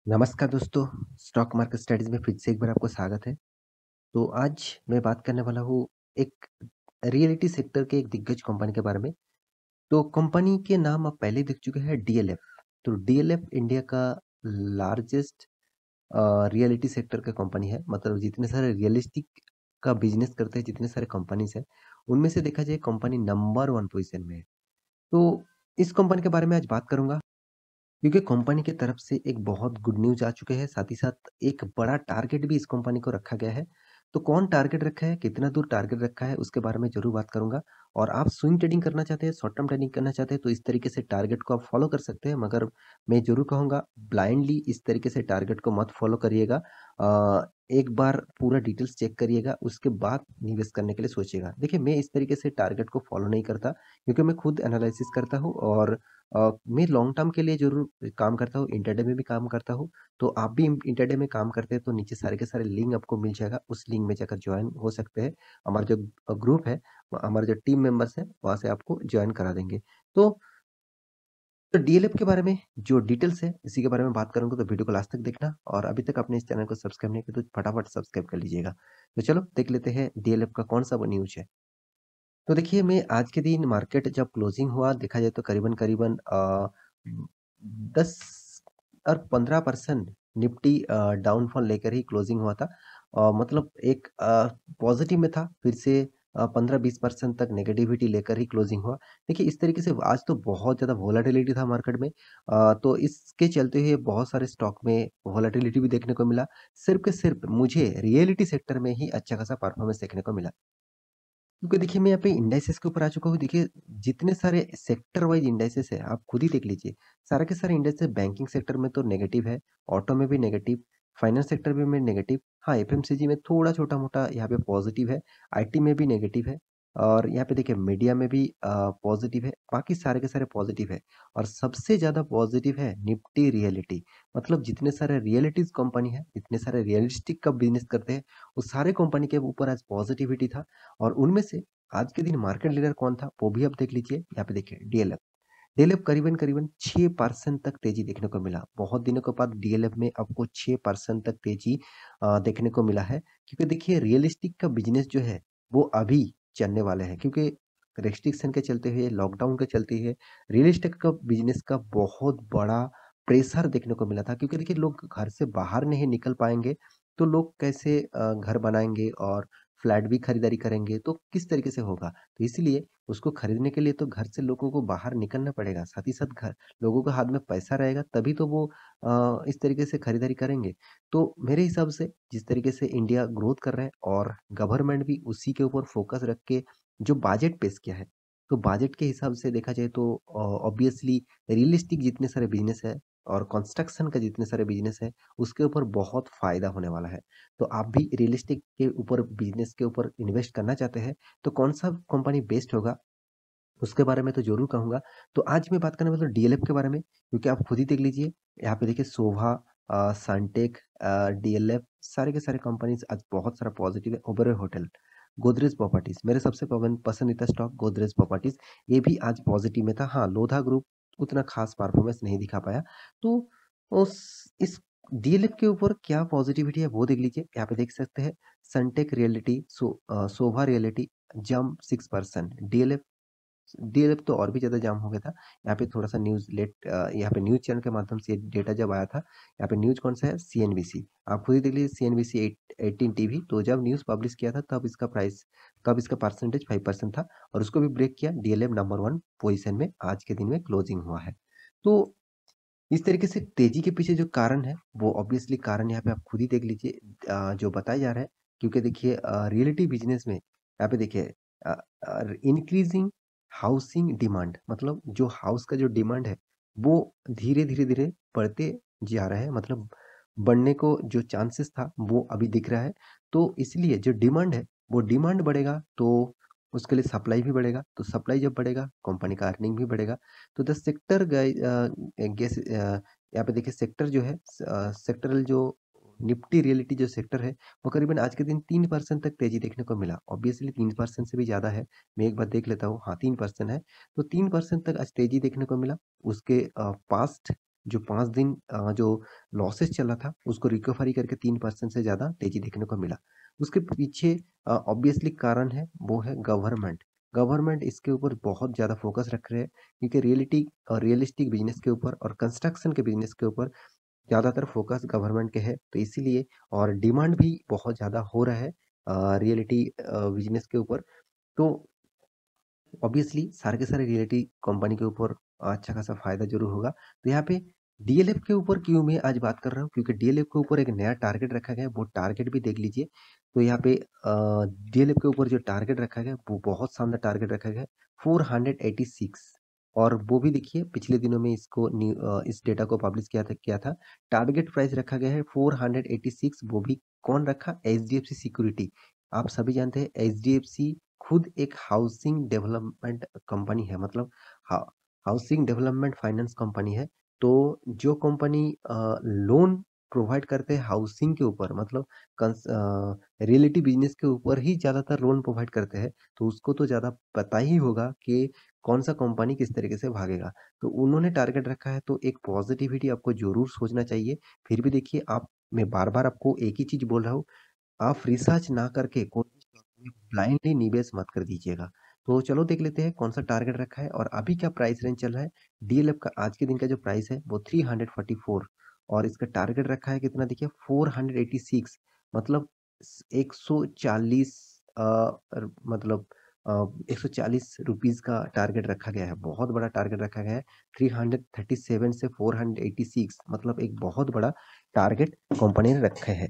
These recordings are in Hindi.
नमस्कार दोस्तों, स्टॉक मार्केट स्टडीज़ में फिर से एक बार आपको स्वागत है। तो आज मैं बात करने वाला हूँ एक रियलिटी सेक्टर के एक दिग्गज कंपनी के बारे में। तो कंपनी के नाम आप पहले ही देख चुके हैं डीएलएफ। तो डीएलएफ इंडिया का लार्जेस्ट रियलिटी सेक्टर का कंपनी है। मतलब जितने सारे रियलिस्टिक का बिज़नेस करते हैं, जितने सारे कंपनीज़ हैं, उनमें से देखा जाए कंपनी नंबर 1 पोज़ीशन में है। तो इस कंपनी के बारे में आज बात करूँगा। क्योंकि कंपनी की तरफ से एक बहुत गुड न्यूज़ आ चुके हैं, साथ ही साथ एक बड़ा टारगेट भी इस कंपनी को रखा गया है। तो कौन टारगेट रखा है, कितना दूर टारगेट रखा है, उसके बारे में ज़रूर बात करूँगा। और आप स्विंग ट्रेडिंग करना चाहते हैं, शॉर्ट टर्म ट्रेडिंग करना चाहते हैं, तो इस तरीके से टारगेट को आप फॉलो कर सकते हैं, मगर मैं ज़रूर कहूँगा ब्लाइंडली इस तरीके से टारगेट को मत फॉलो करिएगा। एक बार पूरा डिटेल्स चेक करिएगा, उसके बाद निवेश करने के लिए सोचिएगा। देखिए, मैं इस तरीके से टारगेट को फॉलो नहीं करता, क्योंकि मैं खुद एनालिसिस करता हूँ और मैं लॉन्ग टर्म के लिए ज़रूर काम करता हूँ, इंट्राडे में भी काम करता हूँ। तो आप भी इंट्राडे में काम करते हैं तो नीचे सारे के सारे लिंक आपको मिल जाएगा, उस लिंक में जाकर जॉइन हो सकते हैं। हमारा जो ग्रुप है, हमारे जो टीम मेंबर्स हैं, वहाँ से आपको जॉइन करा देंगे। तो डीएलएफ के बारे में जो डिटेल्स है, इसी के बारे में बात करूँगा, तो वीडियो को लास्ट तक देखना और अभी तक आपने इस चैनल को सब्सक्राइब नहीं किया तो फटाफट सब्सक्राइब कर लीजिएगा। तो चलो देख लेते हैं डीएलएफ का कौन-सा वो न्यूज़ है। तो देखिए, मैं आज के दिन मार्केट जब क्लोजिंग हुआ देखा जाए तो करीबन-करीबन 10 और 15% निफ्टी डाउनफॉल लेकर ही क्लोजिंग हुआ था। मतलब एक पॉजिटिव में था, फिर से 15-20% तक नेगेटिविटी लेकर ही क्लोजिंग हुआ। देखिए, इस तरीके से आज तो बहुत ज़्यादा वोलेटिलिटी था मार्केट में। तो इसके चलते हुए बहुत सारे स्टॉक में वोलेटिलिटी भी देखने को मिला। सिर्फ़ के सिर्फ़ मुझे रियलिटी सेक्टर में ही अच्छा खासा परफॉर्मेंस देखने को मिला। क्योंकि देखिए, मैं यहाँ पे इंडाइसेस के ऊपर आ चुका हूँ। देखिए, जितने सारे सेक्टर वाइज़ इंडाइसेस हैं, आप खुद ही देख लीजिए। सारे के सारे इंडाइसेस बैंकिंग सेक्टर में तो नेगेटिव है, ऑटो में भी नेगेटिव, फाइनेंस सेक्टर में नेगेटिव। हाँ, एफएमसीजी में थोड़ा छोटा-मोटा यहाँ पे पॉज़िटिव है, आईटी में भी नेगेटिव है और यहाँ पे देखिए मीडिया में भी पॉज़िटिव है, बाकी सारे के सारे पॉज़िटिव है। और सबसे ज़्यादा पॉज़िटिव है निफ्टी रियलिटी। मतलब जितने सारे रियलिटीज़ कंपनी है, जितने सारे रियलिस्टिक का बिज़नेस करते हैं, वो सारे कंपनी के ऊपर आज पॉज़िटिविटी था। और उनमें से आज के दिन मार्केट लीडर कौन था, वो भी आप देख लीजिए। यहाँ पे देखिए डीएलएफ। डीएलएफ करीबन-करीबन 6% तक तेज़ी देखने को मिला। बहुत दिनों के बाद डीएलएफ में आपको 6% तक तेज़ी देखने को मिला है। क्योंकि देखिए रियलिस्टिक का बिज़नेस जो है, वो अभी चलने वाले हैं। क्योंकि रिस्ट्रिक्शन के चलते हुए, लॉकडाउन के चलते हुए रियल एस्टेट का बिज़नेस का बहुत बड़ा प्रेशर देखने को मिला था। क्योंकि देखिए लोग घर से बाहर नहीं निकल पाएँगे, तो लोग कैसे घर बनाएँगे और फ्लैट भी खरीदारी करेंगे, तो किस तरीके से होगा? तो इसलिए उसको खरीदने के लिए तो घर से लोगों को बाहर निकलना पड़ेगा, साथ ही साथ घर लोगों के हाथ में पैसा रहेगा तभी तो वो इस तरीके से खरीदारी करेंगे। तो मेरे हिसाब से जिस तरीके से इंडिया ग्रोथ कर रहा है और गवर्नमेंट भी उसी के ऊपर फोकस रख के जो बजट पेश किया है, तो बजट के हिसाब से देखा जाए तो ऑब्वियसली रियलिस्टिक जितने सारे बिज़नेस है और कंस्ट्रक्शन का जितने सारे बिज़नेस है, उसके ऊपर बहुत फ़ायदा होने वाला है। तो आप भी रियलिस्टिक के ऊपर बिज़नेस के ऊपर इन्वेस्ट करना चाहते हैं, तो कौन-सा कंपनी बेस्ट होगा, उसके बारे में तो ज़रूर कहूँगा। तो आज मैं बात करने वाला हूँ डीएलएफ के बारे में, क्योंकि आप खुद ही देख लीजिए, यहाँ पे देखिए शोभा सनटेक डीएलएफ सारे के सारे कंपनीज़ आज बहुत सारा पॉज़िटिव है। ओबेरॉय होटल, गोदरेज प्रॉपर्टीज़ मेरे सबसे पसंदीदा स्टॉक गोदरेज प्रॉपर्टीज़, ये भी आज पॉज़िटिव में था। हाँ, लोधा ग्रुप उतना ख़ास परफ़ॉर्मेंस नहीं दिखा पाया। तो उस इस डीएलएफ के ऊपर क्या पॉज़िटिविटी है वो देख लीजिए। यहाँ पे देख सकते हैं सनटेक रियलिटी, शोभा रियलिटी जंप 6%, डीएलएफ तो और भी ज़्यादा जाम हो गया था। यहाँ पे थोड़ा-सा यहाँ पे न्यूज़ चैनल के माध्यम से डेटा जब आया था, यहाँ पे न्यूज़ कौन-सा है सीएनबीसी। आप खुद ही देख लीजिए सीएनबीसी 18 टीवी, तो जब न्यूज़ पब्लिश किया था तब इसका परसेंटेज 5% था और उसको भी ब्रेक किया। डीएलएफ नंबर 1 पोज़ीशन में आज के दिन में क्लोजिंग हुआ है। तो इस तरीके से तेज़ी के पीछे जो कारण है, वो ऑब्वियसली कारण यहाँ पे आप खुद ही देख लीजिए जो बताया जा रहा है। क्योंकि देखिए रियलिटी बिज़नेस में यहाँ पे देखिए अ इंक्रीज़िंग हाउसिंग डिमांड, मतलब जो हाउस का जो डिमांड है, वो धीरे-धीरे बढ़ते जा रहा है। मतलब बढ़ने को जो चांसेस था, वो अभी दिख रहा है। तो इसलिए जो डिमांड है, वो डिमांड बढ़ेगा तो उसके लिए सप्लाई भी बढ़ेगा। तो सप्लाई जब बढ़ेगा, कंपनी का अर्निंग भी बढ़ेगा। तो द सेक्टर यहाँ पे देखिए सेक्टर जो है सेक्टरल जो निफ्टी रियलिटी जो सेक्टर है, वो करीबन आज के दिन 3% तक तेज़ी देखने को मिला। ऑब्वियसली 3% से भी ज़्यादा है। मैं एक बार देख लेता हूँ, हाँ 3% है। तो 3% तक आज तेज़ी देखने को मिला। उसके पास्ट जो 5 दिन जो लॉसेस चला था उसको रिकवरी करके 3% से ज़्यादा तेज़ी देखने को मिला। उसके पीछे ऑब्वियसली कारण है, वो है गवर्नमेंट। गवर्नमेंट इसके ऊपर बहुत ज़्यादा फ़ोकस रख रहे हैं क्योंकि रियलिटी और रियलिस्टिक बिज़नेस के ऊपर और कंस्ट्रक्शन के बिज़नेस के ऊपर ज़्यादातर फ़ोकस गवर्नमेंट के है। तो इसीलिए और डिमांड भी बहुत ज़्यादा हो रहा है रियलिटी बिज़नेस के ऊपर। तो ऑब्वियसली सारे के सारे रियलिटी कंपनी के ऊपर अच्छा खासा फ़ायदा ज़रूर होगा। तो यहाँ पे डीएलएफ के ऊपर क्यों मैं आज बात कर रहा हूँ, क्योंकि डीएलएफ के ऊपर एक नया टारगेट रखा गया है, वो टारगेट भी देख लीजिए। तो यहाँ पे डीएलएफ के ऊपर जो टारगेट रखा गया है, वो बहुत शानदार टारगेट रखा गया है, 486। और वो भी देखिए पिछले दिनों में इस डेटा को पब्लिश किया था। टारगेट प्राइस रखा गया है 486, वो भी कौन रखा? HDFC security. आप सभी जानते हैं एचडीएफसी खुद एक हाउसिंग डेवलपमेंट कंपनी है, मतलब हा हाउसिंग डेवलपमेंट फाइनेंस कंपनी है। तो जो कंपनी लोन प्रोवाइड करते हैं हाउसिंग के ऊपर, मतलब रियलिटी बिजनेस के ऊपर ही ज़्यादातर लोन प्रोवाइड करते हैं, तो उसको तो ज़्यादा पता ही होगा कि कौन सा कंपनी किस तरीके से भागेगा। तो उन्होंने टारगेट रखा है, तो एक पॉजिटिविटी आपको ज़रूर सोचना चाहिए। फिर भी देखिए मैं बार-बार आपको एक ही चीज़ बोल रहा हूँ, आप रिसर्च ना करके कोई भी स्टॉक में ब्लाइंडली निवेश मत कर दीजिएगा। तो चलो देख लेते हैं कौन सा टारगेट रखा है और अभी क्या प्राइस रेंज चल रहा है। डीएलएफ का आज के दिन का जो प्राइस है वो 344 और इसका टारगेट रखा है कितना, देखिए 486, मतलब 140 मतलब 140 रुपीस का टारगेट रखा गया है। बहुत बड़ा टारगेट रखा गया है। 337 से 486, मतलब एक बहुत बड़ा टारगेट कंपनी ने रखा है।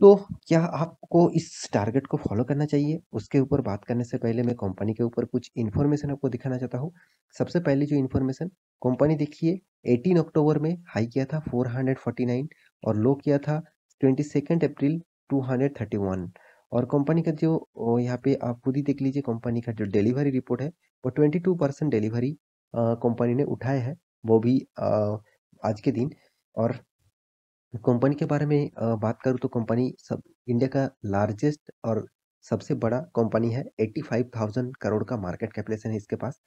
तो क्या आपको इस टारगेट को फॉलो करना चाहिए? उसके ऊपर बात करने से पहले मैं कंपनी के ऊपर कुछ इन्फॉर्मेशन आपको दिखाना चाहता हूँ। सबसे पहले जो इन्फॉर्मेशन, कंपनी देखिए 18 अक्टूबर में हाई किया था 449 और लो किया था 22 अप्रैल 231। और कंपनी का जो यहाँ पे आप खुद ही देख लीजिए, कंपनी का जो डिलीवरी रिपोर्ट है वो 22% डिलीवरी कंपनी ने उठाया है, वो भी आज के दिन। और कंपनी के बारे में बात करूँ तो कंपनी सब इंडिया का लार्जेस्ट और सबसे बड़ा कंपनी है। 85,000 करोड़ का मार्केट कैपिटलाइजेशन है इसके पास।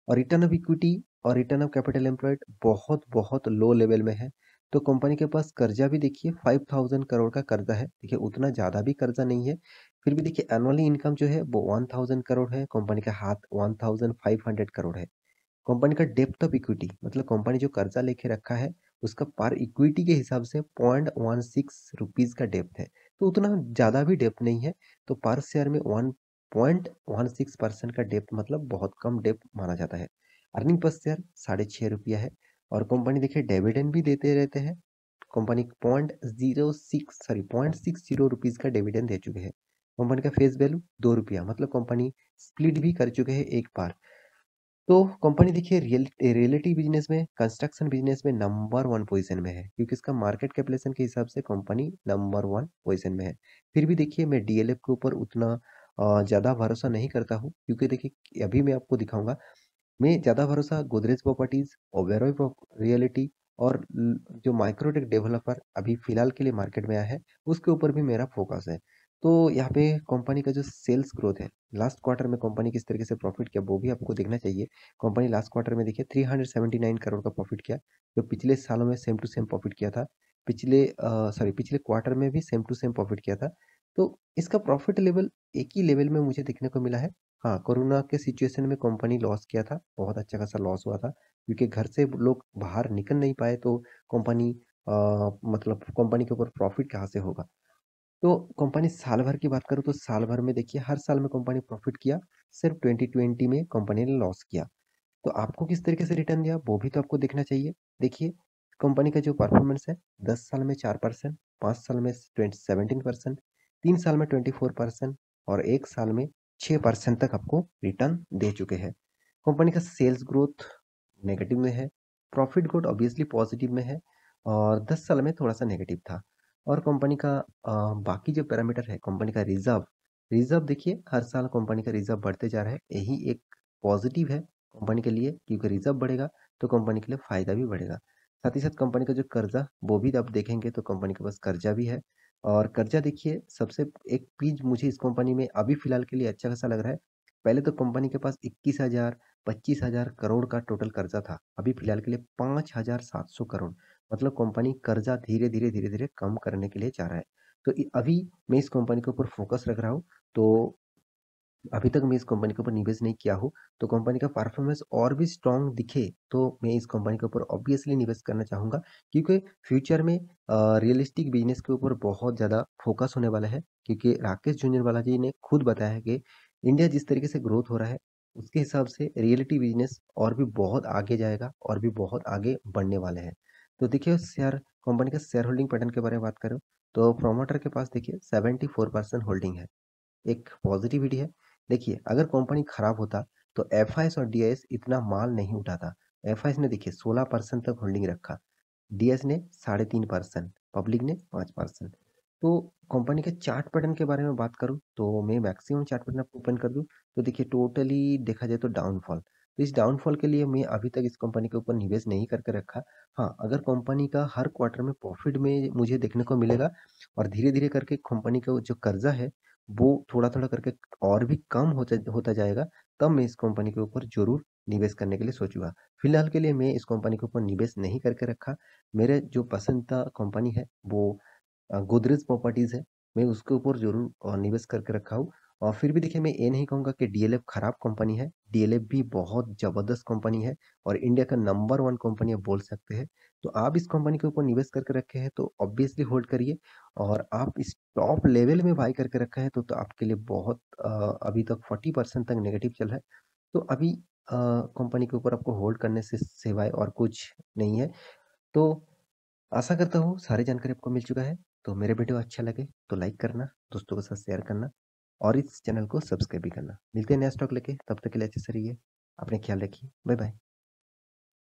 और रिटर्न ऑफ इक्विटी और रिटर्न ऑफ कैपिटल एम्प्लॉयड बहुत बहुत लो लेवल में है। तो कंपनी के पास कर्जा भी देखिए 5,000 करोड़ का कर्जा है। देखिए उतना ज़्यादा भी कर्जा नहीं है। फिर भी देखिए एनुअली इनकम जो है वो 1,000 करोड़ है, कंपनी का हाथ 1,500 करोड़ है। कंपनी का डेप्थ ऑफ इक्विटी, मतलब कंपनी जो कर्जा लेके रखा है उसका पर इक्विटी के हिसाब से 0.16 रुपीज का डेप्थ है। तो उतना ज़्यादा भी डेप्थ नहीं है। तो पर शेयर में 1.16% का डेप्थ, मतलब बहुत कम डेप्थ माना जाता है। अर्निंग पर शेयर 6.5 रुपया है। और कंपनी देखिए डिविडेंड भी देते रहते हैं। कंपनी 0.60 रुपीज का डिविडेंड दे चुके हैं। कंपनी का फेस वैल्यू 2 रुपया, मतलब कंपनी स्प्लिट भी कर चुके हैं एक बार। तो कंपनी देखिए रियलिटी बिजनेस में, कंस्ट्रक्शन बिजनेस में नंबर वन पोजीशन में है, क्योंकि इसका मार्केट कैपिटलाइजेशन के हिसाब से कंपनी नंबर वन पोजीशन में है। फिर भी देखिए मैं डीएलएफ के ऊपर उतना ज़्यादा भरोसा नहीं करता हूँ, क्योंकि देखिए अभी मैं आपको दिखाऊंगा। मैं ज़्यादा भरोसा गोदरेज प्रॉपर्टीज, ओबेरॉय रियलिटी और जो माइक्रोटेक डेवलपर अभी फिलहाल के लिए मार्केट में आया है उसके ऊपर भी मेरा फोकस है। तो यहाँ पे कंपनी का जो सेल्स ग्रोथ है, लास्ट क्वार्टर में कंपनी किस तरीके से प्रॉफिट किया वो भी आपको देखना चाहिए। कंपनी लास्ट क्वार्टर में देखिए 379 करोड़ का प्रॉफिट किया, जो पिछले सालों में सेम टू सेम प्रॉफिट किया था। पिछले क्वार्टर में भी सेम टू सेम प्रॉफिट किया था। तो इसका प्रॉफिट लेवल एक ही लेवल में मुझे देखने को मिला है। हाँ, कोरोना के सिचुएशन में कंपनी लॉस किया था, बहुत अच्छा खासा लॉस हुआ था, क्योंकि घर से लोग बाहर निकल नहीं पाए, तो कंपनी मतलब कंपनी के ऊपर प्रॉफिट कहाँ से होगा। तो कंपनी साल भर की बात करूँ तो साल भर में देखिए हर साल में कंपनी प्रॉफिट किया, सिर्फ 2020 में कंपनी ने लॉस किया। तो आपको किस तरीके से रिटर्न दिया वो भी तो आपको देखना चाहिए। देखिए कंपनी का जो परफॉर्मेंस है, 10 साल में 4%, 5 साल में 17%, 3 साल में 24% और 1 साल में 6% तक आपको रिटर्न दे चुके हैं। कंपनी का सेल्स ग्रोथ नेगेटिव में है, प्रॉफिट ग्रोथ ऑब्वियसली पॉजिटिव में है, और 10 साल में थोड़ा सा नेगेटिव था। और कंपनी का बाकी जो पैरामीटर है, कंपनी का रिजर्व रिजर्व देखिए हर साल कंपनी का रिजर्व बढ़ते जा रहा है, यही एक पॉजिटिव है कंपनी के लिए, क्योंकि रिजर्व बढ़ेगा तो कंपनी के लिए फायदा भी बढ़ेगा। साथ ही साथ कंपनी का जो कर्जा वो भी आप देखेंगे तो कंपनी के पास कर्जा भी है। और कर्जा देखिए सबसे एक चीज मुझे इस कंपनी में अभी फिलहाल के लिए अच्छा खासा लग रहा है, पहले तो कंपनी के पास 21,000 25,000 करोड़ का टोटल कर्जा था। अभी फिलहाल के लिए 5,700 करोड़। मतलब कंपनी कर्जा धीरे-धीरे, धीरे-धीरे कम करने के लिए जा रहा है। तो अभी मैं इस कंपनी के ऊपर फोकस रख रहा हूँ। तो अभी तक मैं इस कंपनी के ऊपर निवेश नहीं किया हूँ, तो कंपनी का परफॉर्मेंस और भी स्ट्रॉन्ग दिखे, तो मैं इस कंपनी के ऊपर ऑब्वियसली निवेश करना चाहूँगा, क्योंकि फ्यूचर में रियलिस्टिक बिजनेस के ऊपर बहुत ज़्यादा फोकस होने वाला है, क्योंकि राकेश झुंझुनवाला जी ने खुद बताया है कि इंडिया जिस तरीके से ग्रोथ हो रहा है, उसके हिसाब से रियलिटी बिजनेस और भी बहुत आगे जाएगा और भी बहुत आगे बढ़ने वाले हैं। तो देखिए शेयर कंपनी का शेयर होल्डिंग पैटर्न के बारे में बात करें, तो प्रोमोटर के पास देखिए 74% होल्डिंग है। एक पॉजिटिविटी है। देखिए, अगर कंपनी खराब होता, तो एफआईएस और डीआईएस इतना माल नहीं उठाता। एफआईएस ने देखिए 16% तक होल्डिंग रखा, डीएस ने 3.5%, पब्लिक ने 5%। तो कंपनी के चार्ट पैटर्न के बारे में बात करूँ, तो मैं मैक्सिमम चार्ट पैटर्न आपको ओपन कर दूँ, तो देखिए टोटली देखा जाए तो डाउनफॉल। तो इस डाउनफॉल के लिए मैं अभी तक इस कंपनी के ऊपर निवेश नहीं करके रखा। हाँ, अगर कंपनी का हर क्वार्टर में प्रॉफिट में मुझे देखने को मिलेगा और धीरे-धीरे करके कंपनी का जो कर्जा है, वो थोड़ा-थोड़ा करके और भी कम होता होता जाएगा, तब मैं इस कंपनी के ऊपर ज़रूर निवेश करने के लिए सोचूँगा। फिलहाल के लिए मैं इस कंपनी के ऊपर निवेश नहीं करके रखा। मेरे जो पसंदीदा कंपनी है वो गोदरेज प्रॉपर्टीज़ है। मैं उसके ऊपर ज़रूर निवेश करके रखा हूँ। और फिर भी देखिए मैं ये नहीं कहूँगा कि डीएलएफ खराब कंपनी है। डीएलएफ भी बहुत ज़बरदस्त कंपनी है और इंडिया का नंबर 1 कंपनी आप बोल सकते हैं। तो आप इस कंपनी के ऊपर निवेश करके रखे हैं तो ऑब्वियसली होल्ड करिए, और आप इस टॉप लेवल में बाय करके रखा है तो आपके लिए बहुत अभी तक 40% तक नेगेटिव चल रहा है। तो अभी कंपनी के ऊपर आपको होल्ड करने से सिवाय और कुछ नहीं है। तो आशा करता हूँ सारी जानकारी आपको मिल चुका है। तो मेरे वीडियो अच्छा लगे तो लाइक करना, दोस्तों के साथ शेयर करना और इस चैनल को सब्सक्राइब भी करना। मिलते हैं नया स्टॉक लेके, तब तक के लिए अच्छे से रहिए। अपने ख्याल रखिए। Bye bye.